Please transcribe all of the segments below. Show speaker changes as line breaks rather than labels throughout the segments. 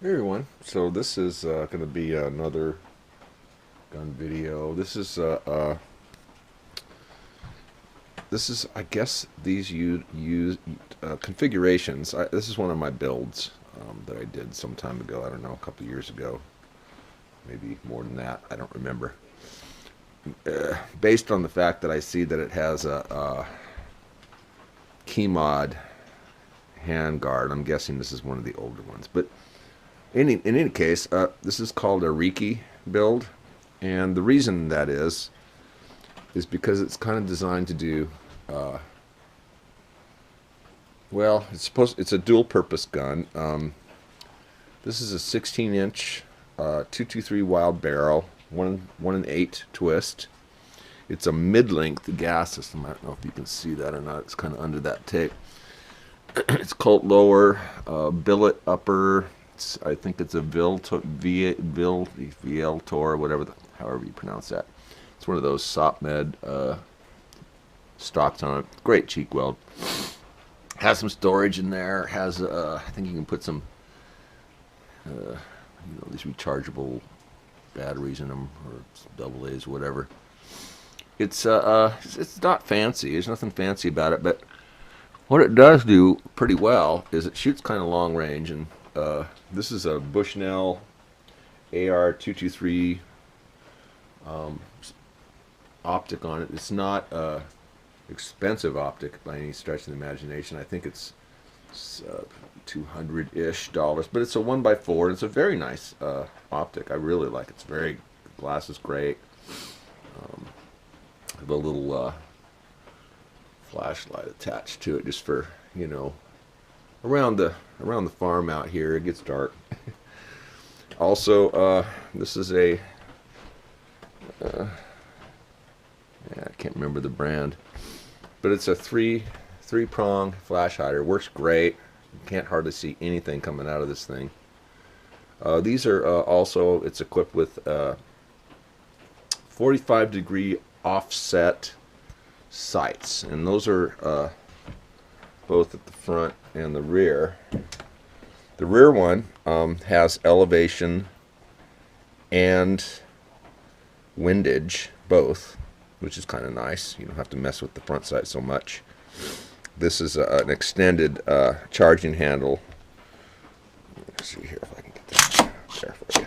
Hey everyone, so this is going to be another gun video. This is I guess these use configurations. This is one of my builds that I did some time ago. I don't know, a couple years ago, maybe more than that. I don't remember. Based on the fact that I see that it has a key mod handguard, I'm guessing this is one of the older ones. But in any case, this is called a Recce build, and the reason that is because it's kind of designed to do well. It's a dual purpose gun. This is a 16-inch 223 wild barrel, 1 1/8 twist. It's a mid-length gas system. I don't know if you can see that or not. It's kind of under that tape. It's Colt lower, billet upper. I think it's a Viltor, whatever, however you pronounce that. It's one of those SOPMed stocks on it. Great cheek weld. Has some storage in there. Has I think you can put some these rechargeable batteries in them, or double A's, whatever. It's not fancy. There's nothing fancy about it, but what it does do pretty well is it shoots kind of long range, and this is a Bushnell AR 223 optic on it. It's not expensive optic by any stretch of the imagination. I think it's $200-ish, but it's a 1x4. It's a very nice optic. I really like it. It's very, the glass is great. I have a little flashlight attached to it just for, around the farm out here. It gets dark. Also, this is a I can't remember the brand, but it's a three-prong flash hider. Works great. You can't hardly see anything coming out of this thing. These are also, it's equipped with 45-degree offset sights, and those are both at the front and the rear. The rear one has elevation and windage both, which is kind of nice. You don't have to mess with the front sight so much. This is an extended charging handle. Let's see here if I can get that there for you.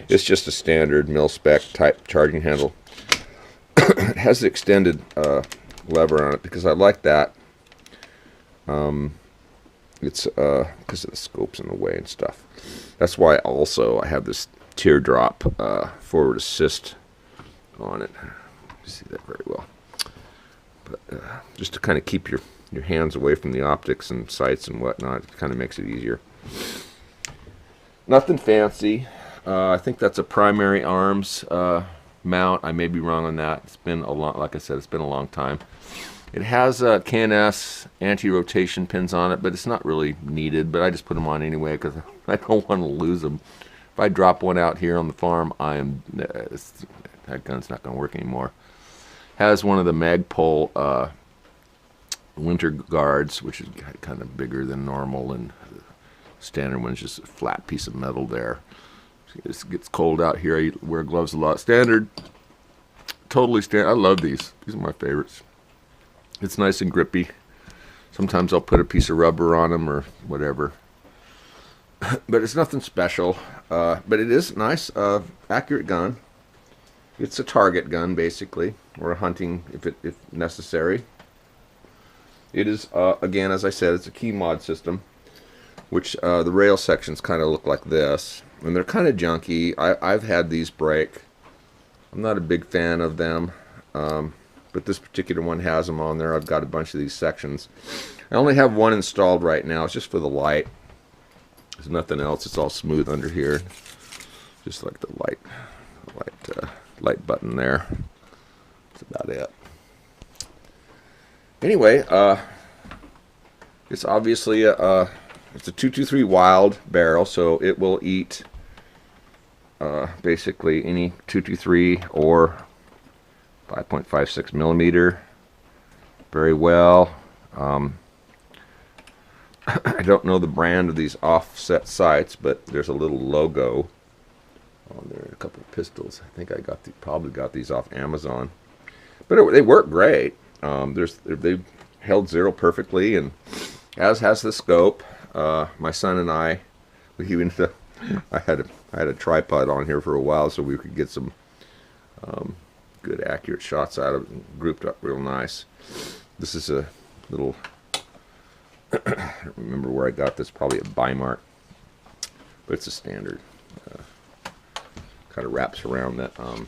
It's just a standard mil-spec type charging handle. It has the extended lever on it because I like that. It's because of the scopes in the way and stuff. That's why also I have this teardrop forward assist on it. You see that very well. But just to kind of keep your hands away from the optics and sights and whatnot, it kind of makes it easier. Nothing fancy. I think that's a primary arms mount. I may be wrong on that. It's been a long, like I said, it's been a long time. It has KNS anti-rotation pins on it, but it's not really needed. But I just put them on anyway because I don't want to lose them. If I drop one out here on the farm, that gun's not going to work anymore. Has one of the Magpul winter guards, which is kind of bigger than normal, and the standard one's just a flat piece of metal there. It gets cold out here. I wear gloves a lot. Standard, totally standard. I love these. These are my favorites. It's nice and grippy. Sometimes I'll put a piece of rubber on them or whatever. But it's nothing special. But it is nice, accurate gun. It's a target gun, basically, or a hunting if necessary. It is, again, as I said, it's a key mod system, which the rail sections kind of look like this. And they're kind of junky. I've had these break. I'm not a big fan of them. But this particular one has them on there. I've got a bunch of these sections. I only have one installed right now. It's just for the light. There's nothing else. It's all smooth under here. Just like the light button there. That's about it. Anyway, it's obviously it's a 223 wild barrel, so it will eat basically any 223 or 5.56 millimeter very well. I don't know the brand of these offset sights, but there's a little logo on there. A couple of pistols. I think I probably got these off Amazon, but they work great. They've held zero perfectly, and as has the scope. My son and I had a tripod on here for a while so we could get some good accurate shots out of it, grouped up real nice. This is a little, I don't remember where I got this, probably at Bimart, but it's a standard. Kind of wraps around that, around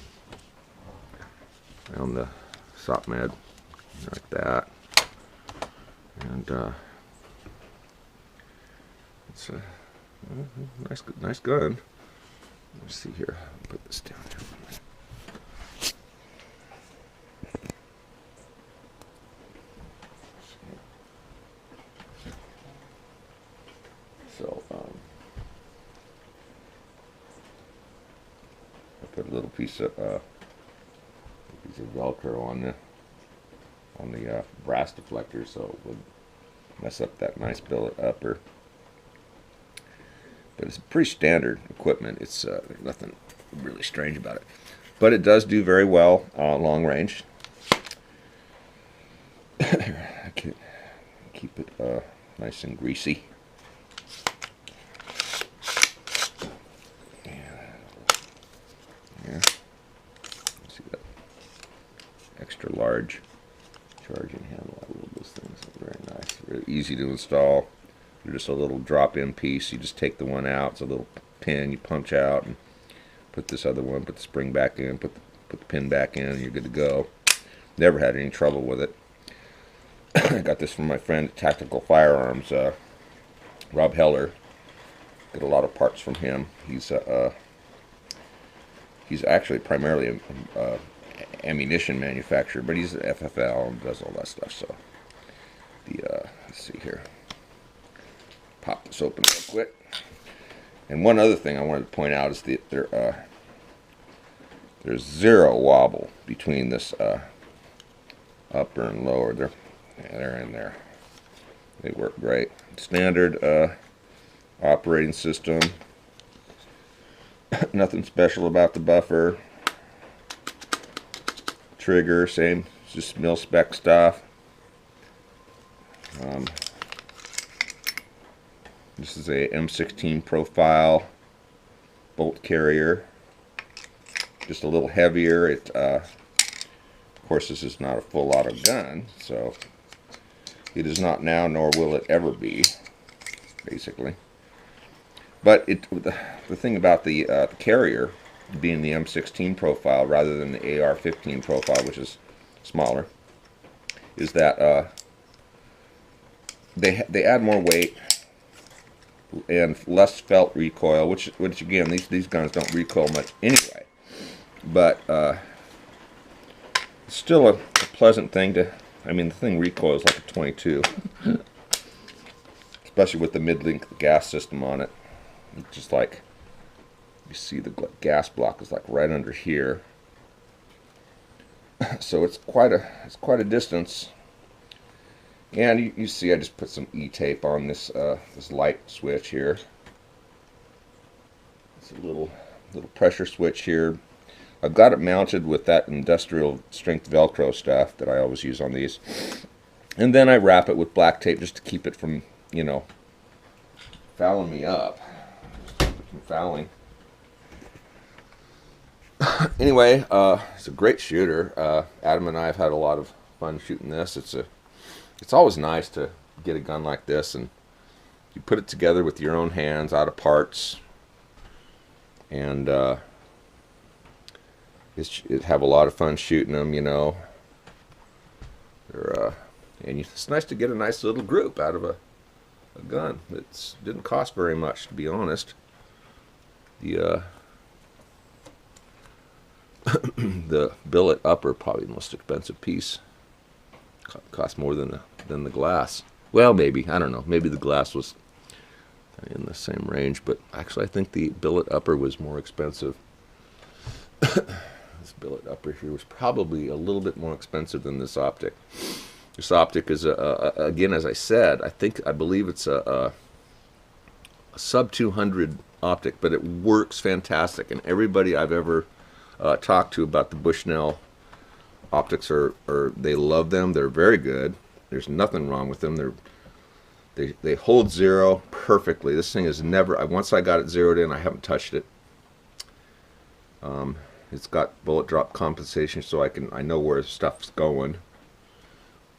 the SOPMAD like that, and it's a nice gun. Let's see here. I'll put this down here. So I put a little piece of Velcro on the brass deflector, so it would mess up that nice billet upper. But it's pretty standard equipment. It's nothing really strange about it, but it does do very well long range. I can keep it nice and greasy. Yeah. See that extra large charging handle. I love those things. They're very nice. Very easy to install. They're just a little drop-in piece. You just take the one out. It's a little pin you punch out and put this other one. Put the spring back in. Put the pin back in. And you're good to go. Never had any trouble with it. I got this from my friend at Tactical Firearms, Rob Heller. Got a lot of parts from him. He's actually primarily a ammunition manufacturer, but he's an FFL and does all that stuff. So let's see here. Pop this open real quick. And one other thing I wanted to point out is that there's zero wobble between this upper and lower. They're in there. They work great. Standard operating system. Nothing special about the buffer. Trigger, same, just mil spec stuff. This is a M16 profile bolt carrier. Just a little heavier. Of course, this is not a full auto gun, so it is not now, nor will it ever be, basically. But the thing about the carrier being the M16 profile rather than the AR-15 profile, which is smaller, is that they add more weight and less felt recoil, which again, these guns don't recoil much anyway. But it's still a pleasant thing to. I mean, the thing recoils like a 22, especially with the mid-length gas system on it. It's just like you see the gas block is like right under here, so it's quite a distance. And you see, I just put some E-tape on this this light switch here. It's a little pressure switch here. I've got it mounted with that industrial strength Velcro stuff that I always use on these, and then I wrap it with black tape just to keep it from, you know, fouling me up. From fouling. Anyway, it's a great shooter. Adam and I have had a lot of fun shooting this. It's always nice to get a gun like this and you put it together with your own hands out of parts, and it'd have a lot of fun shooting them, you know. And it's nice to get a nice little group out of a gun. It didn't cost very much, to be honest. The the billet upper, probably the most expensive piece, cost more than the glass. Well, maybe, I don't know. Maybe the glass was in the same range, but actually I think the billet upper was more expensive. This billet upper here was probably a little bit more expensive than this optic. This optic is again, as I said, I believe it's a sub 200 optic, but it works fantastic. And everybody I've ever talked to about the Bushnell optics they love them. They're very good. There's nothing wrong with them. They hold zero perfectly. This thing is never. Once I got it zeroed in, I haven't touched it. It's got bullet drop compensation, so I know where stuff's going.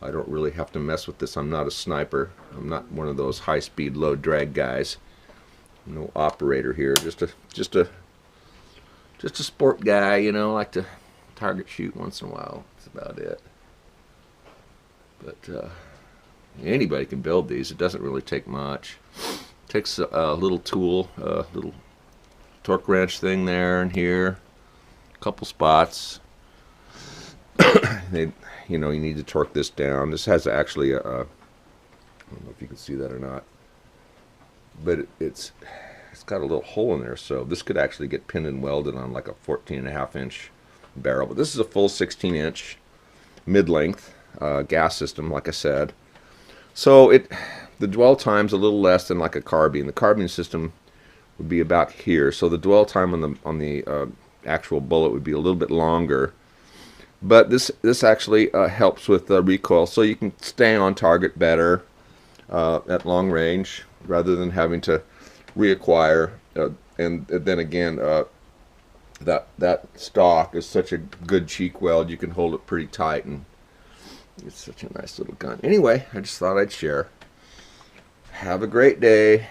I don't really have to mess with this. I'm not a sniper. I'm not one of those high-speed, low drag guys. No operator here. Just a sport guy, you know. Like to target shoot once in a while. That's about it. But anybody can build these. It doesn't really take much. It takes a little tool, a little torque wrench thing there and here, a couple spots. You know, you need to torque this down. This has actually I don't know if you can see that or not, but it's got a little hole in there, so this could actually get pinned and welded on like a 14.5-inch barrel. But this is a full 16-inch mid-length gas system, like I said. So the dwell time's a little less than like a carbine. The carbine system would be about here, so the dwell time on the actual bullet would be a little bit longer. But this actually helps with recoil, so you can stay on target better at long range rather than having to reacquire. And then again, that stock is such a good cheek weld. You can hold it pretty tight, and it's such a nice little gun. Anyway, I just thought I'd share. Have a great day.